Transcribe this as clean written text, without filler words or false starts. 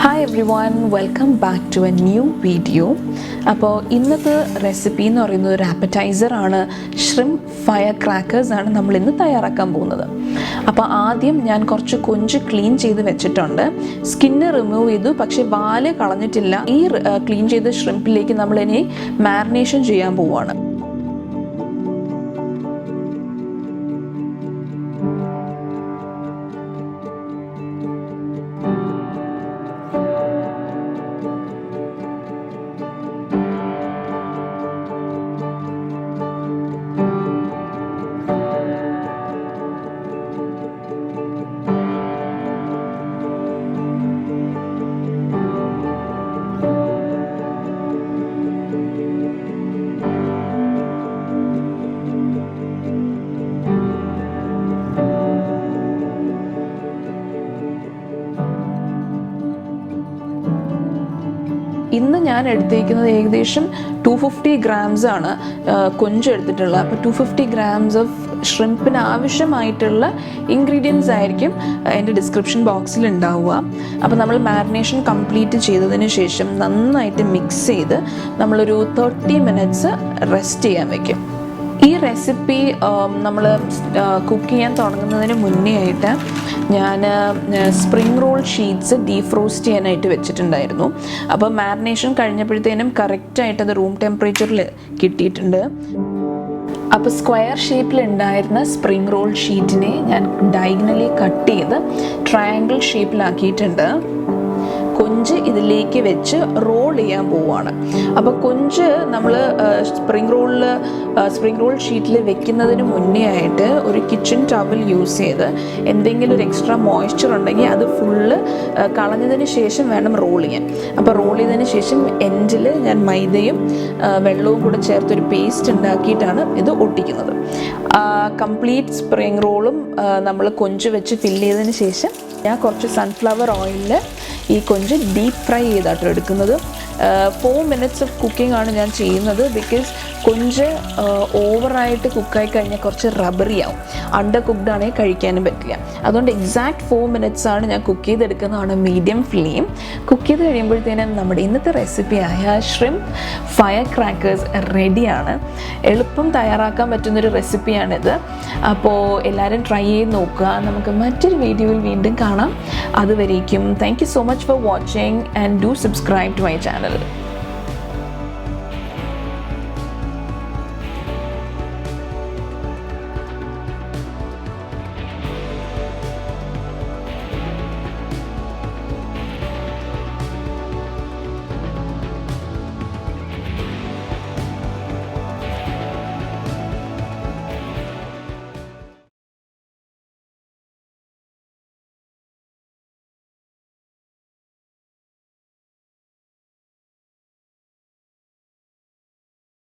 Hi everyone, welcome back to a new video. അപ്പോൾ ഇന്നത്തെ recipe എന്ന് പറയുന്നത് ഒരു appetizer ആണ്. Shrimp firecrackers ആണ് നമ്മൾ ഇന്ന് തയ്യാറാക്കാൻ പോകുന്നത്. അപ്പോൾ ആദ്യം ഞാൻ കുറച്ച് കൊഞ്ച് ക്ലീൻ ചെയ്ത് വെച്ചിട്ടുണ്ട്. സ്കിന്ന് റിമൂവ് ചെയ്തു, പക്ഷേ വാല് കളഞ്ഞിട്ടില്ല. ഈ ക്ലീൻ ചെയ്ത ഷ്രിംപിലേക്ക് നമ്മൾ ഇനി മാരിനേഷൻ ചെയ്യാൻ പോവുകയാണ്. ഇന്ന് ഞാൻ എടുത്തിരിക്കുന്നത് ഏകദേശം 250 grams ആണ് കൊഞ്ച് എടുത്തിട്ടുള്ളത്. അപ്പോൾ 250 grams ഓഫ് ഷ്രിംപിന് ആവശ്യമായിട്ടുള്ള ഇൻഗ്രീഡിയൻസ് ആയിരിക്കും എൻ്റെ ഡിസ്ക്രിപ്ഷൻ ബോക്സിൽ ഉണ്ടാവുക. അപ്പോൾ നമ്മൾ മാരിനേഷൻ കംപ്ലീറ്റ് ചെയ്തതിന് ശേഷം നന്നായിട്ട് മിക്സ് ചെയ്ത് നമ്മളൊരു 30 minutes റെസ്റ്റ് ചെയ്യാൻ വയ്ക്കും. ഈ റെസിപ്പി നമ്മൾ കുക്ക് ചെയ്യാൻ തുടങ്ങുന്നതിന് മുന്നേ ആയിട്ട് ഞാൻ സ്പ്രിംഗ് റോൾ ഷീറ്റ്സ് ഡീഫ്രോസ്റ്റ് ചെയ്യാനായിട്ട് വെച്ചിട്ടുണ്ടായിരുന്നു. അപ്പോൾ മാരിനേഷൻ കഴിഞ്ഞപ്പോഴത്തേനും കറക്റ്റായിട്ട് അത് റൂം ടെമ്പറേച്ചറിൽ കിട്ടിയിട്ടുണ്ട്. അപ്പോൾ സ്ക്വയർ ഷേപ്പിൽ ഉണ്ടായിരുന്ന സ്പ്രിംഗ് റോൾ ഷീറ്റിനെ ഞാൻ ഡയഗണലി കട്ട് ചെയ്ത് ട്രയാങ്കിൾ ഷേപ്പിലാക്കിയിട്ടുണ്ട്. കൊഞ്ച് ഇതിലേക്ക് വെച്ച് റോൾ ചെയ്യാൻ പോവുകയാണ്. അപ്പോൾ കൊഞ്ച് നമ്മൾ സ്പ്രിംഗ് റോൾ ഷീറ്റിൽ വെക്കുന്നതിന് മുന്നേ ആയിട്ട് ഒരു കിച്ചൺ ടവൽ യൂസ് ചെയ്ത് എന്തെങ്കിലും ഒരു എക്സ്ട്രാ മോയ്സ്ചർ ഉണ്ടെങ്കിൽ അത് ഫുള്ള് കളഞ്ഞതിന് ശേഷം വേണം റോൾ ചെയ്യാൻ. അപ്പോൾ റോൾ ചെയ്തതിന് ശേഷം എൻഡിൽ ഞാൻ മൈദയും വെള്ളവും കൂടെ ചേർത്തൊരു പേസ്റ്റ് ഉണ്ടാക്കിയിട്ടാണ് ഇത് ഒട്ടിക്കുന്നത്. കംപ്ലീറ്റ് സ്പ്രിംഗ് റോളും നമ്മൾ കൊഞ്ച് വെച്ച് ഫില്ല് ചെയ്തതിന് ശേഷം ഞാൻ കുറച്ച് സൺഫ്ലവർ ഓയിലിൽ ഈ കൊഞ്ച് ഡീപ്പ് ഫ്രൈ ചെയ്താട്ടോ എടുക്കുന്നത്. 4 minutes ഓഫ് കുക്കിംഗ് ആണ് ഞാൻ ചെയ്യുന്നത്. ബിക്കോസ് കൊഞ്ച് ഓവറായിട്ട് കുക്കായി കഴിഞ്ഞാൽ കുറച്ച് റബ്ബറി ആവും, അണ്ടർ കുക്ക്ഡ് ആണെങ്കിൽ കഴിക്കാനും പറ്റില്ല. അതുകൊണ്ട് എക്സാക്ട് 4 minutes ആണ് ഞാൻ കുക്ക് ചെയ്തെടുക്കുന്നതാണ്, മീഡിയം ഫ്ലെയിം. കുക്ക് ചെയ്ത് കഴിയുമ്പോഴത്തേനും നമ്മുടെ ഇന്നത്തെ റെസിപ്പിയായ ഷ്രിംപ് ഫയർ ക്രാക്കേഴ്സ് റെഡിയാണ്. എളുപ്പം തയ്യാറാക്കാൻ പറ്റുന്നൊരു റെസിപ്പിയാണിത്. അപ്പോൾ എല്ലാവരും ട്രൈ ചെയ്ത് നോക്കുക. നമുക്ക് മറ്റൊരു വീഡിയോയിൽ വീണ്ടും കാണാം. അതുവരേക്കും thank you so much for watching and do subscribe to my channel.